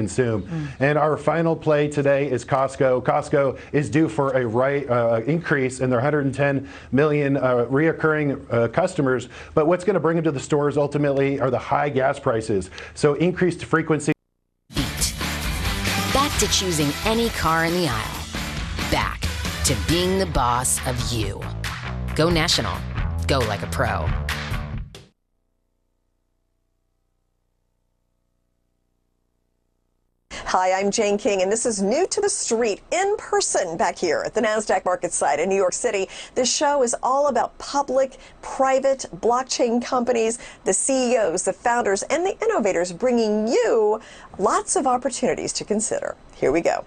consume. And our final play today is Costco. Costco is due for a increase in their 110 million reoccurring customers, but what's going to bring them to the stores ultimately are the high gas prices. So increased frequency. Back to choosing any car in the aisle. Back to being the boss of you. Go national. Go like a pro. Hi, I'm Jane King, and this is New to the Street, in person back here at the NASDAQ market site in New York City. This show is all about public, private, blockchain companies, the CEOs, the founders, and the innovators, bringing you lots of opportunities to consider. Here we go.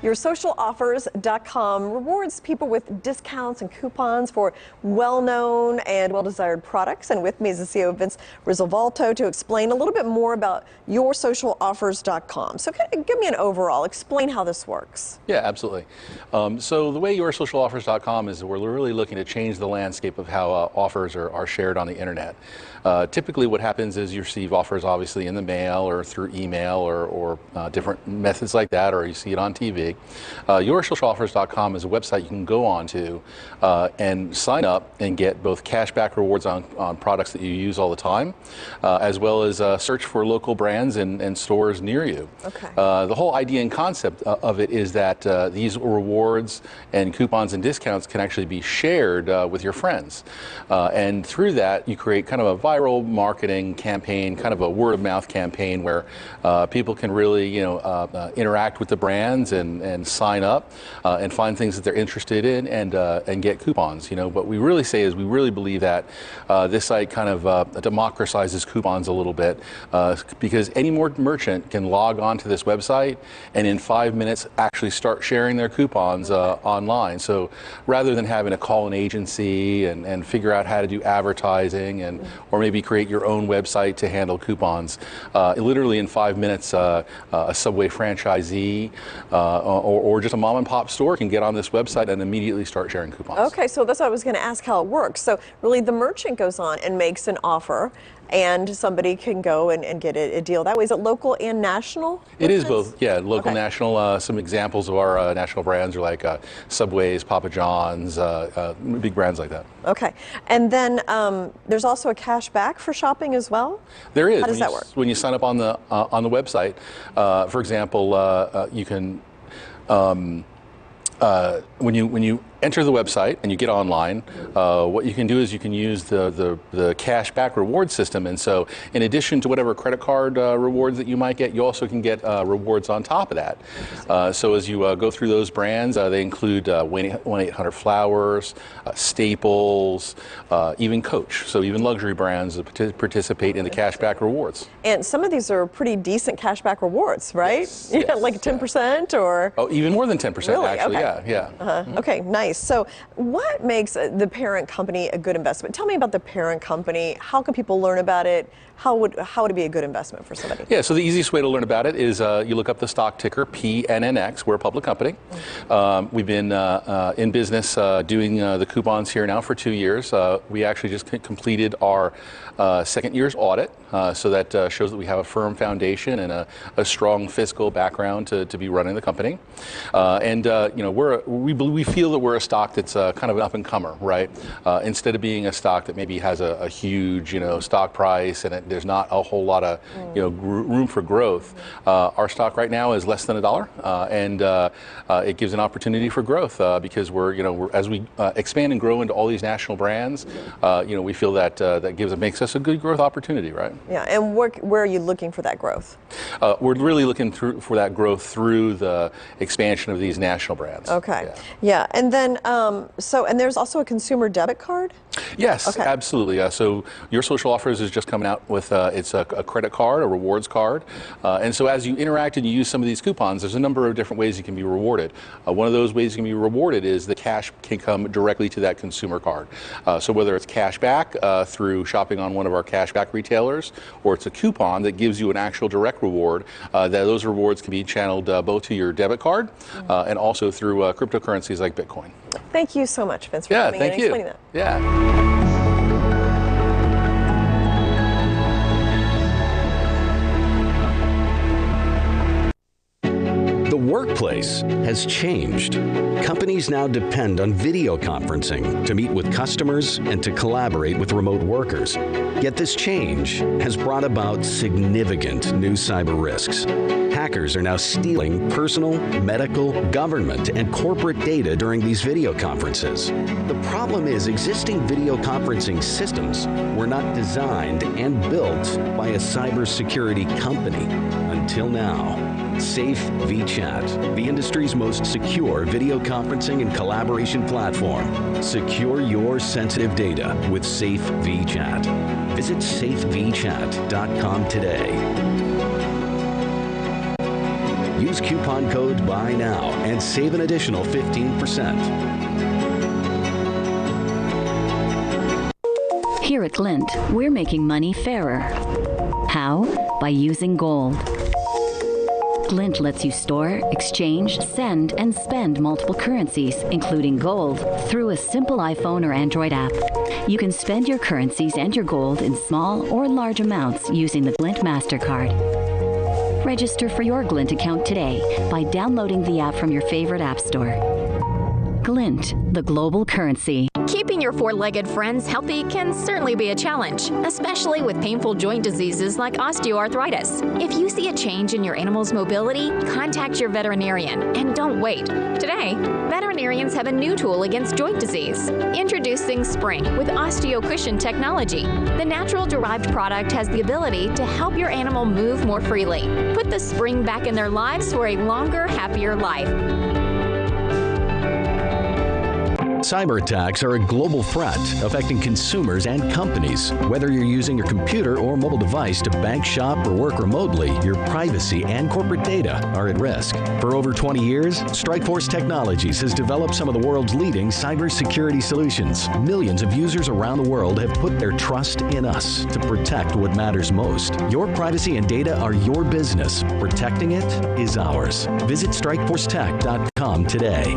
YourSocialOffers.com rewards people with discounts and coupons for well-known and well-desired products. And with me is the CEO, Vince Risolvato, to explain a little bit more about YourSocialOffers.com. So give me an overall, explain how this works. Yeah, absolutely. So the way YourSocialOffers.com is we're really looking to change the landscape of how offers are shared on the internet. Typically what happens is you receive offers obviously in the mail or through email or different methods like that, or you see it on TV. YourSocialOffers.com is a website you can go on to and sign up and get both cashback rewards on products that you use all the time, as well as search for local brands and stores near you. Okay. The whole idea and concept of it is that these rewards and coupons and discounts can actually be shared with your friends. And through that, you create kind of a viral marketing campaign, kind of a word-of-mouth campaign where people can really, interact with the brands and sign up and find things that they're interested in and get coupons. What we really say is we really believe that this site kind of democratizes coupons a little bit because any more merchant can log on to this website and in 5 minutes actually start sharing their coupons online. So rather than having to call an agency and figure out how to do advertising or maybe create your own website to handle coupons, literally in 5 minutes a Subway franchisee or just a mom and pop store can get on this website and immediately start sharing coupons. Okay, so that's what I was going to ask, how it works. So really the merchant goes on and makes an offer and somebody can go and get a deal that way. Is it local and national? It is both, yeah, local, okay. National. Some examples of our national brands are like Subway's, Papa John's, big brands like that. Okay, and then there's also a cash back for shopping as well? There is. How does that work? When you sign up on the website, for example, you can when you enter the website and you get online, what you can do is you can use the cash back reward system. And so in addition to whatever credit card rewards that you might get, you also can get rewards on top of that. So as you go through those brands, they include 1-800-Flowers, Staples, even Coach. So even luxury brands participate in the cash back rewards. And some of these are pretty decent cash back rewards, right? Yes, Yeah, yes, like 10% or? Oh, even more than 10% really? actually, Okay. yeah. Okay, nice. So what makes the parent company a good investment? Tell me about the parent company. How can people learn about it? How would it be a good investment for somebody? Yeah, so the easiest way to learn about it is you look up the stock ticker PNNX. We're a public company. We've been in business doing the coupons here now for 2 years. We actually just completed our second year's audit, so that shows that we have a firm foundation and a strong fiscal background to be running the company. We feel that we're a stock that's kind of an up-and-comer, right? Instead of being a stock that maybe has a huge, stock price and there's not a whole lot of, room for growth, our stock right now is less than $1, and it gives an opportunity for growth because as we expand and grow into all these national brands, we feel that makes us a good growth opportunity, right? Yeah, and where are you looking for that growth? We're really looking for that growth through the expansion of these national brands. Okay. Yeah. And then, and there's also a consumer debit card? Yes, okay. Absolutely. So Your Social Offers is just coming out with it's a credit card, a rewards card. And so as you interact and you use some of these coupons, there's a number of different ways you can be rewarded. One of those ways you can be rewarded is the cash can come directly to that consumer card. So whether it's cash back through shopping on one of our cash back retailers, or it's a coupon that gives you an actual direct reward, those rewards can be channeled both to your debit card and also through cryptocurrencies like Bitcoin. Thank you so much, Vince, for coming in and explaining that. Yeah. The workplace has changed. Companies now depend on video conferencing to meet with customers and to collaborate with remote workers. Yet this change has brought about significant new cyber risks. Hackers are now stealing personal, medical, government, and corporate data during these video conferences. The problem is existing video conferencing systems were not designed and built by a cybersecurity company until now. Safe vChat, the industry's most secure video conferencing and collaboration platform. Secure your sensitive data with Safe vChat. Visit safevchat.com today. Use coupon code BUYNOW and save an additional 15%. Here at Glint, we're making money fairer. How? By using gold. Glint lets you store, exchange, send, and spend multiple currencies, including gold, through a simple iPhone or Android app. You can spend your currencies and your gold in small or large amounts using the Glint MasterCard. Register for your Glint account today by downloading the app from your favorite app store. Glint, the global currency. Keeping your four-legged friends healthy can certainly be a challenge, especially with painful joint diseases like osteoarthritis. If you see a change in your animal's mobility, contact your veterinarian and don't wait. Today, veterinarians have a new tool against joint disease. Introducing Spring with OsteoCushion technology. The natural derived product has the ability to help your animal move more freely. Put the spring back in their lives for a longer, happier life. Cyber attacks are a global threat affecting consumers and companies. Whether you're using your computer or mobile device to bank, shop, or work remotely, your privacy and corporate data are at risk. For over 20 years, Strikeforce Technologies has developed some of the world's leading cybersecurity solutions. Millions of users around the world have put their trust in us to protect what matters most. Your privacy and data are your business. Protecting it is ours. Visit StrikeForceTech.com today.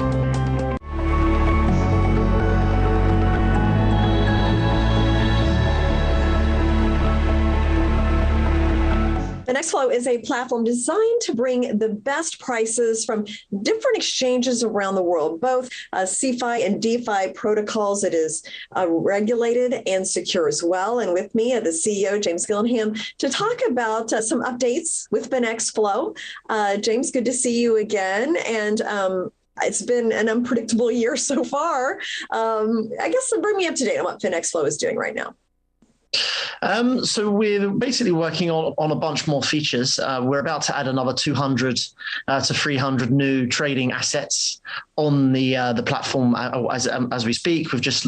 FinxFlo is a platform designed to bring the best prices from different exchanges around the world, both CeFi and DeFi protocols. It is regulated and secure as well. And with me, the CEO, James Gillingham, to talk about some updates with FinxFlo. James, good to see you again. And it's been an unpredictable year so far. I guess bring me up to date on what FinxFlo is doing right now. So we're basically working on a bunch more features. We're about to add another 200 to 300 new trading assets on the platform as we speak. We've just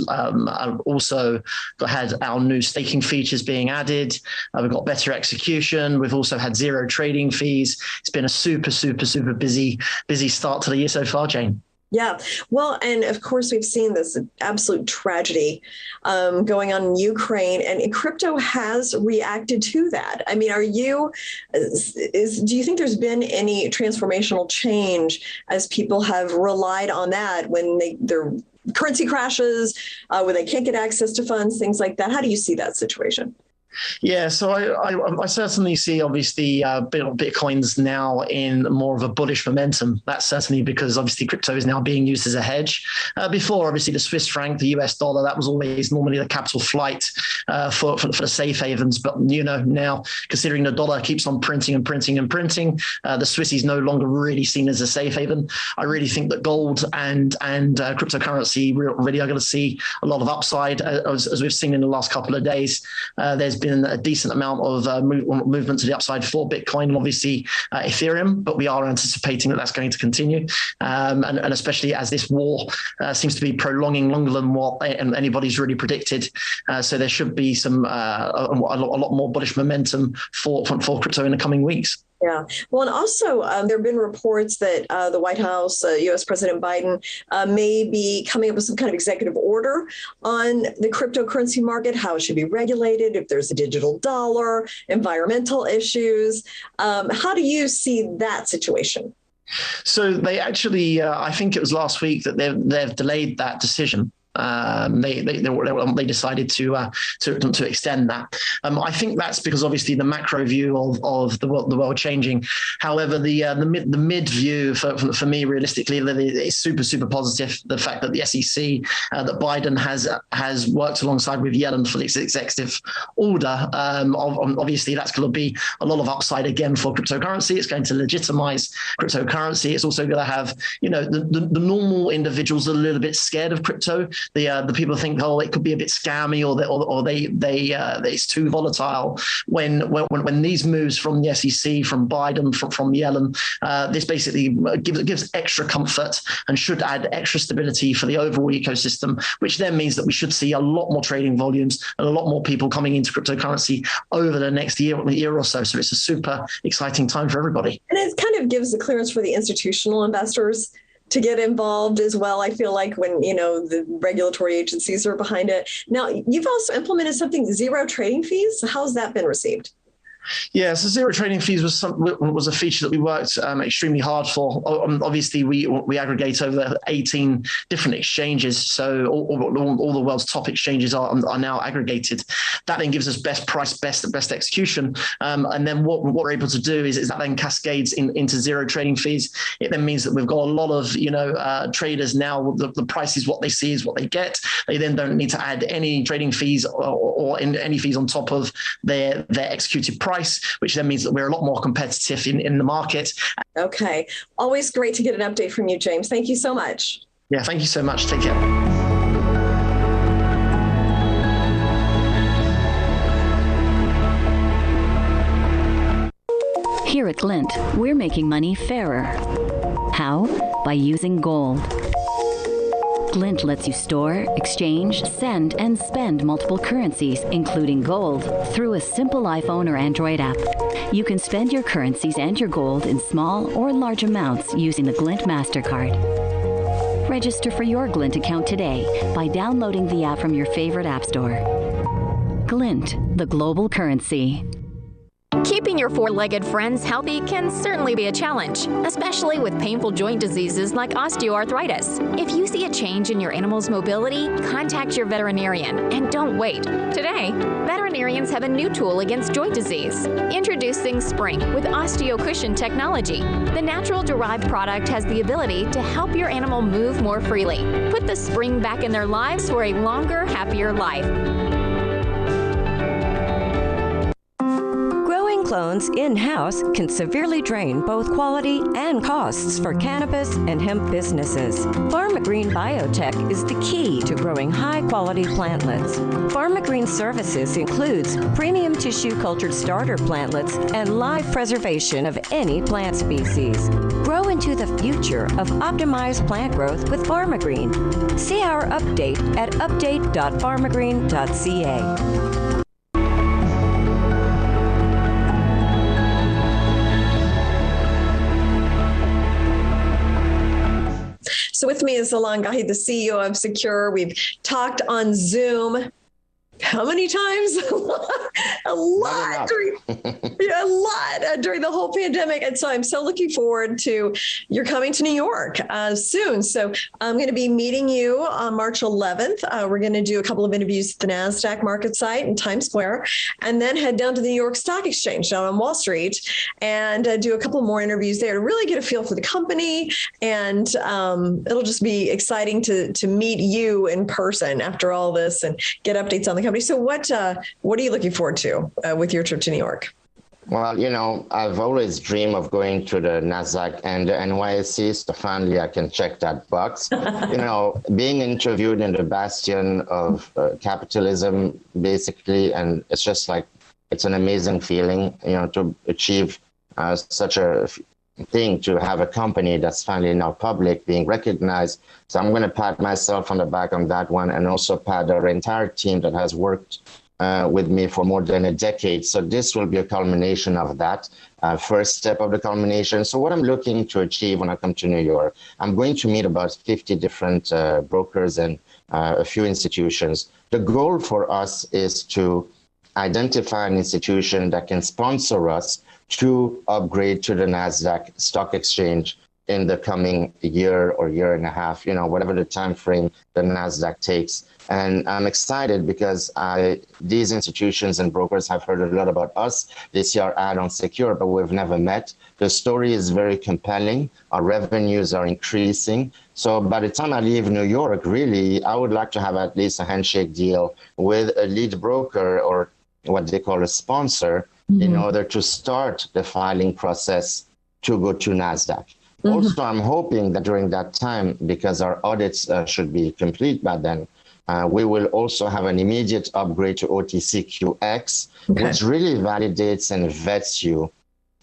also had our new staking features being added. We've got better execution. We've also had zero trading fees. It's been a super busy start to the year so far, Jane. Yeah, well, and of course, we've seen this absolute tragedy going on in Ukraine, and crypto has reacted to that. I mean, do you think there's been any transformational change as people have relied on that when their currency crashes, when they can't get access to funds, things like that? How do you see that situation? Yeah, so I certainly see, obviously, Bitcoin's now in more of a bullish momentum. That's certainly because, obviously, crypto is now being used as a hedge. Before, obviously, the Swiss franc, the US dollar, that was always normally the capital flight for the safe havens. But, now, considering the dollar keeps on printing and printing and printing, the Swiss is no longer really seen as a safe haven. I really think that gold and cryptocurrency really are going to see a lot of upside, as we've seen in the last couple of days. There's been a decent amount of movement to the upside for Bitcoin and obviously Ethereum, but we are anticipating that that's going to continue. And especially as this war seems to be prolonging longer than what anybody's really predicted. So there should be some a lot more bullish momentum for crypto in the coming weeks. Yeah. Well, and also there have been reports that the White House, U.S. President Biden, may be coming up with some kind of executive order on the cryptocurrency market, how it should be regulated, if there's a digital dollar, environmental issues. How do you see that situation? So they actually, I think it was last week that they've delayed that decision. They decided to extend that. I think that's because obviously the macro view of the world changing. However, the mid view for me realistically is super positive. The fact that the SEC that Biden has worked alongside with Yellen for this executive order. Obviously, that's going to be a lot of upside again for cryptocurrency. It's going to legitimize cryptocurrency. It's also going to have the normal individuals a little bit scared of crypto. The people think, oh, it could be a bit scammy, or it's too volatile. When these moves from the SEC, from Biden, from Yellen, this basically gives extra comfort and should add extra stability for the overall ecosystem, which then means that we should see a lot more trading volumes and a lot more people coming into cryptocurrency over the next year or so. So it's a super exciting time for everybody. And it kind of gives the clearance for the institutional investors to get involved as well. I feel like when, the regulatory agencies are behind it. Now, you've also implemented something, zero trading fees. How's that been received? Yeah, so zero trading fees was a feature that we worked extremely hard for. Obviously, we aggregate over 18 different exchanges, so all the world's top exchanges are now aggregated. That then gives us best price, best execution, and then what we're able to do is that then cascades into zero trading fees. It then means that we've got a lot of traders now. The price is what they see is what they get. They then don't need to add any trading fees or any fees on top of their executed price, which then means that we're a lot more competitive in the market. Okay. Always great to get an update from you, James. Thank you so much. Yeah, thank you so much. Take care. Here at Glint, we're making money fairer. How? By using gold. Glint lets you store, exchange, send, and spend multiple currencies, including gold, through a simple iPhone or Android app. You can spend your currencies and your gold in small or large amounts using the Glint MasterCard. Register for your Glint account today by downloading the app from your favorite app store. Glint, the global currency. Keeping your four-legged friends healthy can certainly be a challenge, especially with painful joint diseases like osteoarthritis. If you see a change in your animal's mobility, contact your veterinarian and don't wait. Today, veterinarians have a new tool against joint disease. Introducing Spring with OsteoCushion technology. The natural-derived product has the ability to help your animal move more freely. Put the spring back in their lives for a longer, happier life. Clones in-house can severely drain both quality and costs for cannabis and hemp businesses. PharmaGreen Biotech is the key to growing high-quality plantlets. PharmaGreen services includes premium tissue-cultured starter plantlets and live preservation of any plant species. Grow into the future of optimized plant growth with PharmaGreen. See our update at update.pharmagreen.ca. So with me is Alon Gahi, the CEO of Secure. We've talked on Zoom. How many times? A lot during the whole pandemic. And so I'm so looking forward to you're coming to New York soon. So I'm going to be meeting you on March 11th. We're going to do a couple of interviews at the NASDAQ market site in Times Square, and then head down to the New York Stock Exchange down on Wall Street and do a couple more interviews there to really get a feel for the company. And it'll just be exciting to meet you in person after all this and get updates on the company. So what are you looking forward to with your trip to New York? Well, I've always dreamed of going to the NASDAQ and the NYSE, so finally I can check that box. Being interviewed in the bastion of capitalism, basically, and it's just like, it's an amazing feeling, to achieve such a thing, to have a company that's finally now public, being recognized. So I'm going to pat myself on the back on that one, and also pat our entire team that has worked with me for more than a decade. So this will be a culmination of that, first step of the culmination. So what I'm looking to achieve when I come to New York, I'm going to meet about 50 different brokers and a few institutions. The goal for us is to identify an institution that can sponsor us to upgrade to the NASDAQ stock exchange in the coming year or year and a half, whatever the time frame the NASDAQ takes. And I'm excited because these institutions and brokers have heard a lot about us. They see our ad on Secure, but we've never met. The story is very compelling. Our revenues are increasing. So by the time I leave New York, really, I would like to have at least a handshake deal with a lead broker, or what they call a sponsor, in order to start the filing process to go to NASDAQ. Also, I'm hoping that during that time, because our audits should be complete by then, we will also have an immediate upgrade to OTCQX, which really validates and vets you,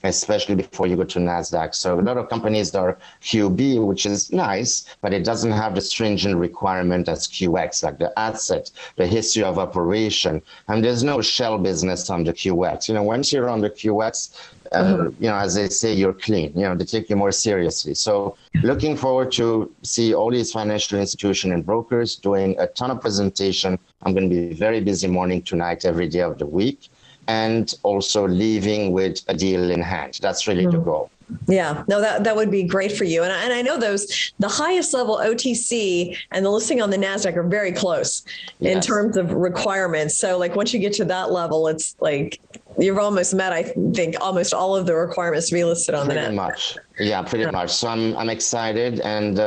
especially before you go to NASDAQ. So a lot of companies are QB, which is nice, but it doesn't have the stringent requirement as QX, like the asset, the history of operation. And there's no shell business on the QX. Once you're on the QX, as they say, you're clean. They take you more seriously. So looking forward to see all these financial institutions and brokers doing a ton of presentation. I'm going to be very busy morning to night every day of the week, and also leaving with a deal in hand. That's really the goal. Yeah, no, that would be great for you. And I know the highest level OTC and the listing on the NASDAQ are very close in terms of requirements. So like once you get to that level, it's like you've almost met, I think, almost all of the requirements to be listed on the NASDAQ. Pretty much. Yeah, pretty much. So I'm excited, and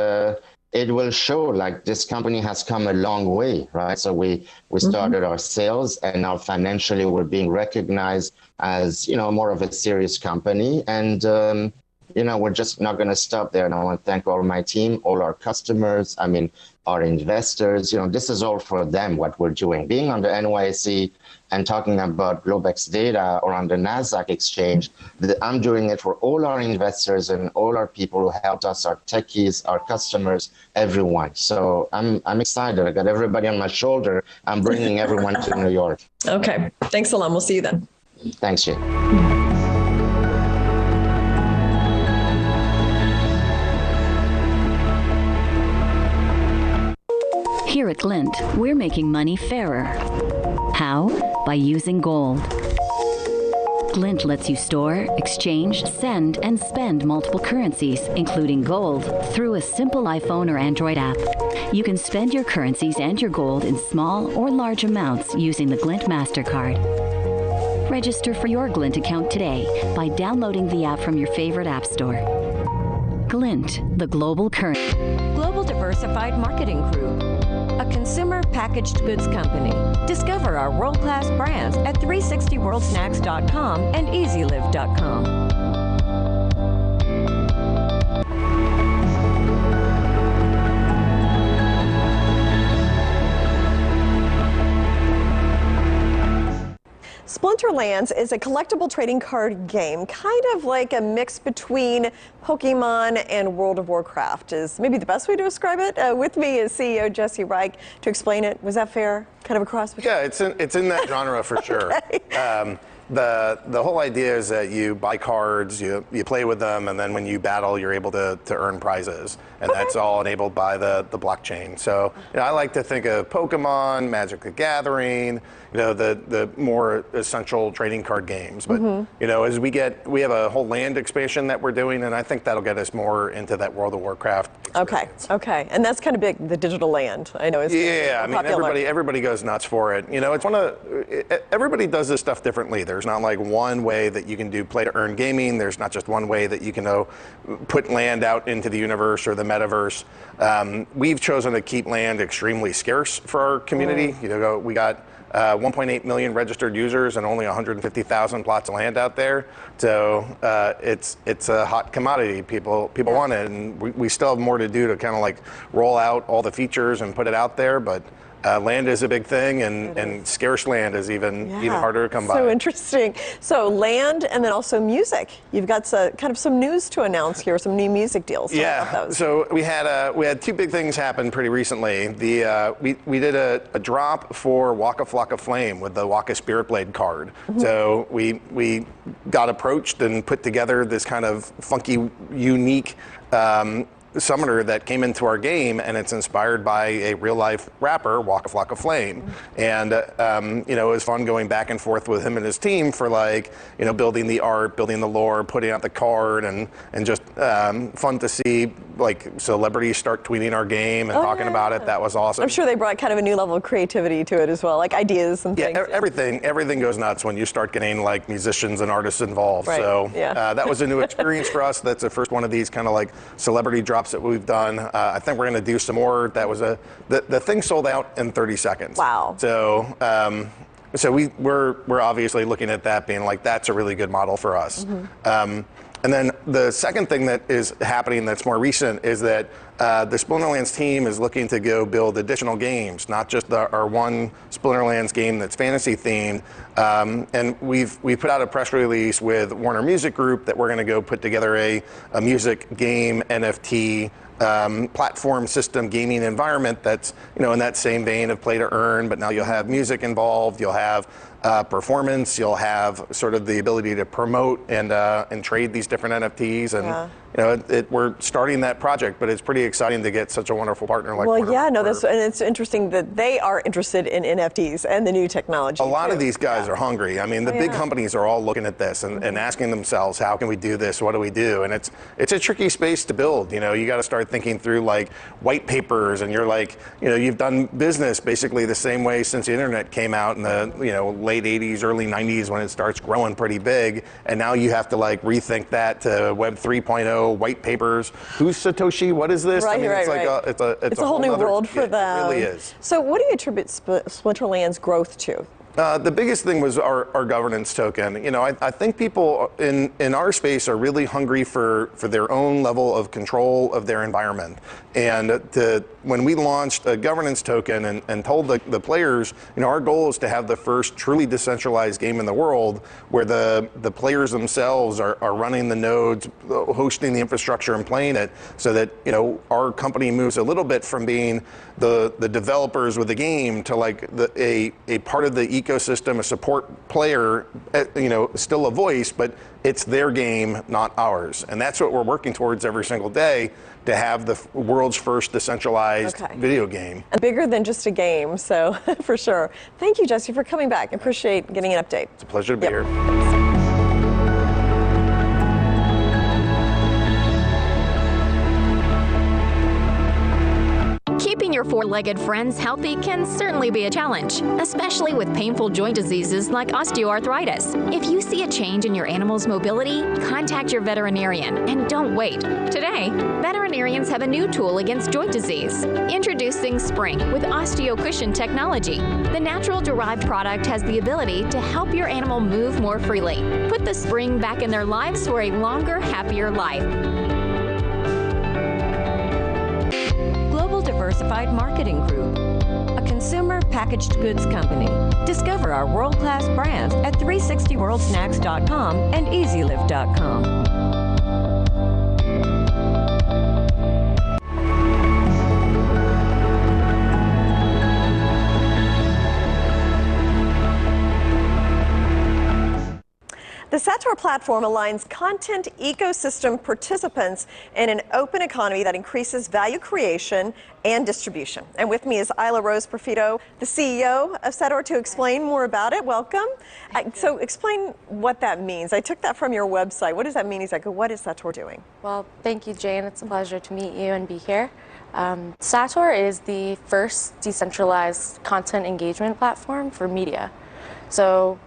it will show like this company has come a long way, right? So we started our sales, and now financially we're being recognized as, more of a serious company. And, we're just not going to stop there. And I want to thank all my team, all our customers, our investors. This is all for them, what we're doing. Being on the NYSE and talking about GlobeX data, or on the NASDAQ exchange, I'm doing it for all our investors and all our people who helped us, our techies, our customers, everyone. So I'm excited. I got everybody on my shoulder. I'm bringing everyone to New York. Okay. Thanks a lot. We'll see you then. Thanks, Jay. Here at Glint, we're making money fairer. How? By using gold. Glint lets you store, exchange, send, and spend multiple currencies, including gold, through a simple iPhone or Android app. You can spend your currencies and your gold in small or large amounts using the Glint MasterCard. Register for your Glint account today by downloading the app from your favorite app store. Glint, the global currency. Global Diversified Marketing Group, a consumer packaged goods company. Discover our world-class brands at 360worldsnacks.com and easylive.com. SplinterLands is a collectible trading card game, kind of like a mix between Pokemon and World of Warcraft is maybe the best way to describe it. With me is CEO Jesse Reich to explain it. Was that fair? Kind of a cross between? Yeah, it's in that genre for sure. Okay. the whole idea is that you buy cards, you play with them, and then when you battle, you're able to earn prizes, and that's all enabled by the blockchain. So I like to think of Pokemon, Magic the Gathering, the more essential trading card games. But as we have a whole land expansion that we're doing, and I think that'll get us more into that World of Warcraft experience. Okay, and that's kind of big. The digital land, I know, is I mean, popular. everybody goes nuts for it. It's everybody does this stuff differently. There's not like one way that you can do play to earn gaming. There's not just one way that you can put land out into the universe or the metaverse. We've chosen to keep land extremely scarce for our community. We got 1.8 million registered users and only 150,000 plots of land out there. So it's a hot commodity. People want it, and we still have more to do to kind of like roll out all the features and put it out there. But land is a big thing, and scarce land is even harder to come by. So interesting. So land, and then also music. You've got kind of some news to announce here, some new music deals. So we had two big things happen pretty recently. We did a drop for Waka Flocka Flame with the Waka Spirit Blade card. So we got approached and put together this kind of funky, unique summoner that came into our game, and it's inspired by a real-life rapper, Waka Flocka Flame. And it was fun going back and forth with him and his team for building the art, building the lore, putting out the card, and just fun to see like celebrities start tweeting our game and talking about it. That was awesome. I'm sure they brought kind of a new level of creativity to it as well, like ideas and things. Everything goes nuts when you start getting like musicians and artists involved. Right. So that was a new experience for us. That's the first one of these kind of like celebrity drops that we've done. I think we're going to do some more. That was the thing sold out in 30 seconds. Wow. So we're obviously looking at that being like, that's a really good model for us. And then the second thing that is happening that's more recent is that the SplinterLands team is looking to go build additional games, not just our one SplinterLands game that's fantasy themed. And we've put out a press release with Warner Music Group that we're going to go put together a music game NFT platform system gaming environment that's in that same vein of play to earn, but now you'll have music involved, you'll have performance, you'll have sort of the ability to promote and trade these different NFTs, and we're starting that project, but it's pretty exciting to get such a wonderful partner like Warner. And it's interesting that they are interested in NFTs and the new technology. A lot of these guys are hungry. I mean, the big companies are all looking at this and asking themselves, how can we do this? What do we do? And it's a tricky space to build. You got to start thinking through like white papers, and you're like, you've done business basically the same way since the internet came out in the late 80s, early 90s when it starts growing pretty big, and now you have to like rethink that to Web 3.0, white papers. Who's Satoshi? What is this? It's a whole new world for them. It really is. So what do you attribute SplinterLands' growth to? The biggest thing was our governance token. I think people in our space are really hungry for their own level of control of their environment. And when we launched a governance token and told the players, our goal is to have the first truly decentralized game in the world where the players themselves are running the nodes, hosting the infrastructure and playing it, so that our company moves a little bit from being the developers with the game to like a part of the ecosystem, a support player, still a voice, but it's their game, not ours. And that's what we're working towards every single day, to have the world's first decentralized video game. And bigger than just a game, so for sure. Thank you, Jesse, for coming back. I appreciate getting an update. It's a pleasure to be here. Keeping your four-legged friends healthy can certainly be a challenge, especially with painful joint diseases like osteoarthritis. If you see a change in your animal's mobility, contact your veterinarian and don't wait. Today, veterinarians have a new tool against joint disease. Introducing Spring with OsteoCushion technology. The natural derived product has the ability to help your animal move more freely. Put the spring back in their lives for a longer, happier life. Global Diversified Marketing Group, a consumer packaged goods company. Discover our world-class brands at 360worldsnacks.com and easylive.com. Sator platform aligns content ecosystem participants in an open economy that increases value creation and distribution. And with me is Isla Rose Profito, the CEO of Sator, to explain more about it. Welcome. So explain what that means. I took that from your website. What does that mean exactly? What is Sator doing? Well, thank you, Jane. It's a pleasure to meet you and be here. Sator is the first decentralized content engagement platform for media. So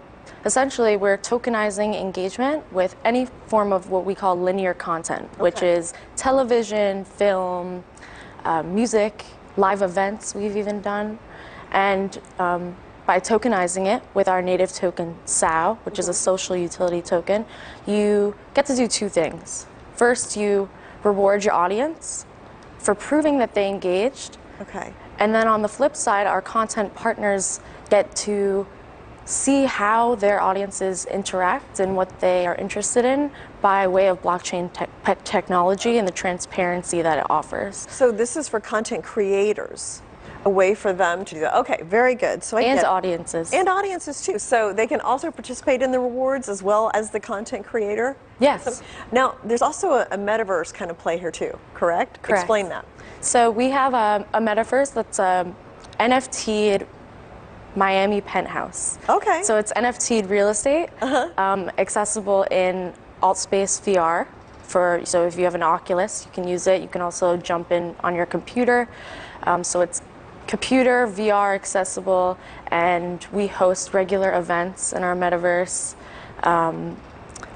essentially, we're tokenizing engagement with any form of what we call linear content, which is television, film, music, live events we've even done. And by tokenizing it with our native token SAO, which is a social utility token, you get to do two things. First, you reward your audience for proving that they engaged. And then on the flip side, our content partners get to see how their audiences interact and what they are interested in by way of blockchain technology and the transparency that it offers. So this is for content creators, a way for them to do that. Okay, very good. So and audiences. And audiences too. So they can also participate in the rewards as well as the content creator? Yes. Now, there's also a metaverse kind of play here too, correct? Correct. Explain that. So we have a metaverse that's NFT'd Miami penthouse. Okay. So it's NFT'd real estate, accessible in AltSpace VR. So if you have an Oculus, you can use it. You can also jump in on your computer. So it's computer, VR accessible, and we host regular events in our metaverse.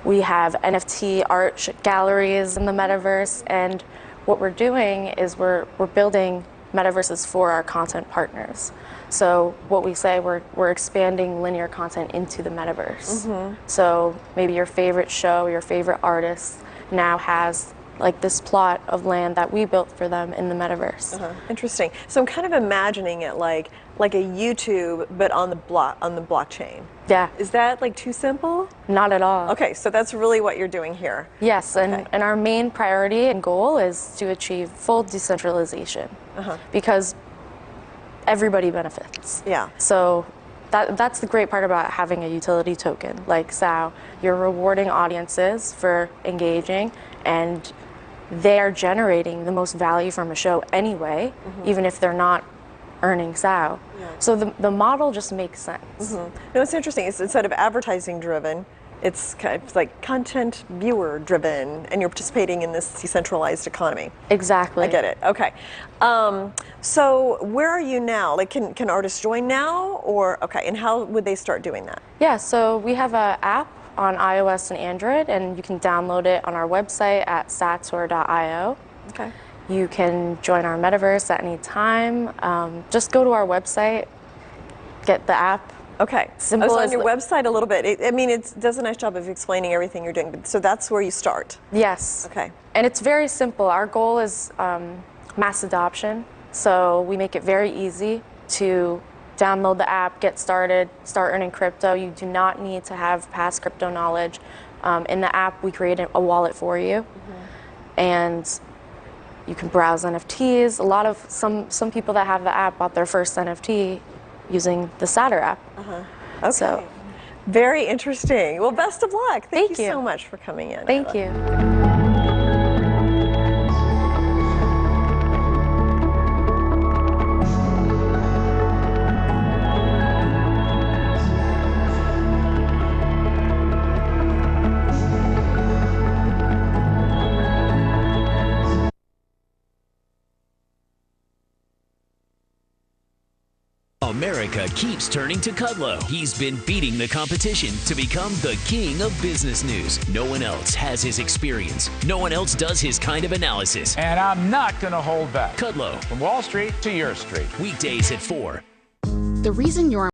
We have NFT art galleries in the metaverse, and what we're doing is we're building metaverses for our content partners. So what we say, we're expanding linear content into the metaverse. So maybe your favorite show, your favorite artist now has like this plot of land that we built for them in the metaverse. Interesting. So I'm kind of imagining it like a YouTube, but on the blockchain. Yeah. Is that like too simple? Not at all. Okay, so that's really what you're doing here. Yes, and our main priority and goal is to achieve full decentralization because everybody benefits. Yeah. So that's the great part about having a utility token like SAO. You're rewarding audiences for engaging, and they're generating the most value from a show anyway, even if they're not earning SAO. So the model just makes sense. No, it's interesting. It's instead of advertising driven, it's kind of like content viewer driven, and you're participating in this decentralized economy. Exactly. I get it. Okay. So where are you now? Like, can artists join now, or and how would they start doing that? Yeah. So we have an app on iOS and Android, and you can download it on our website at sator.io. Okay. You can join our metaverse at any time. Just go to our website, get the app. Okay. Simple I was on as your website a little bit. It does a nice job of explaining everything you're doing. So that's where you start. Yes. Okay. And it's very simple. Our goal is mass adoption. So we make it very easy to download the app, get started, start earning crypto. You do not need to have past crypto knowledge. In the app, we created a wallet for you, and you can browse NFTs. Some people that have the app bought their first NFT using the Sator app. Okay. So, very interesting. Well, best of luck. Thank you so much for coming in. Thank you. America keeps turning to Kudlow. He's been beating the competition to become the king of business news. No one else has his experience. No one else does his kind of analysis. And I'm not going to hold back. Kudlow. From Wall Street to your street. Weekdays at 4. The reason you're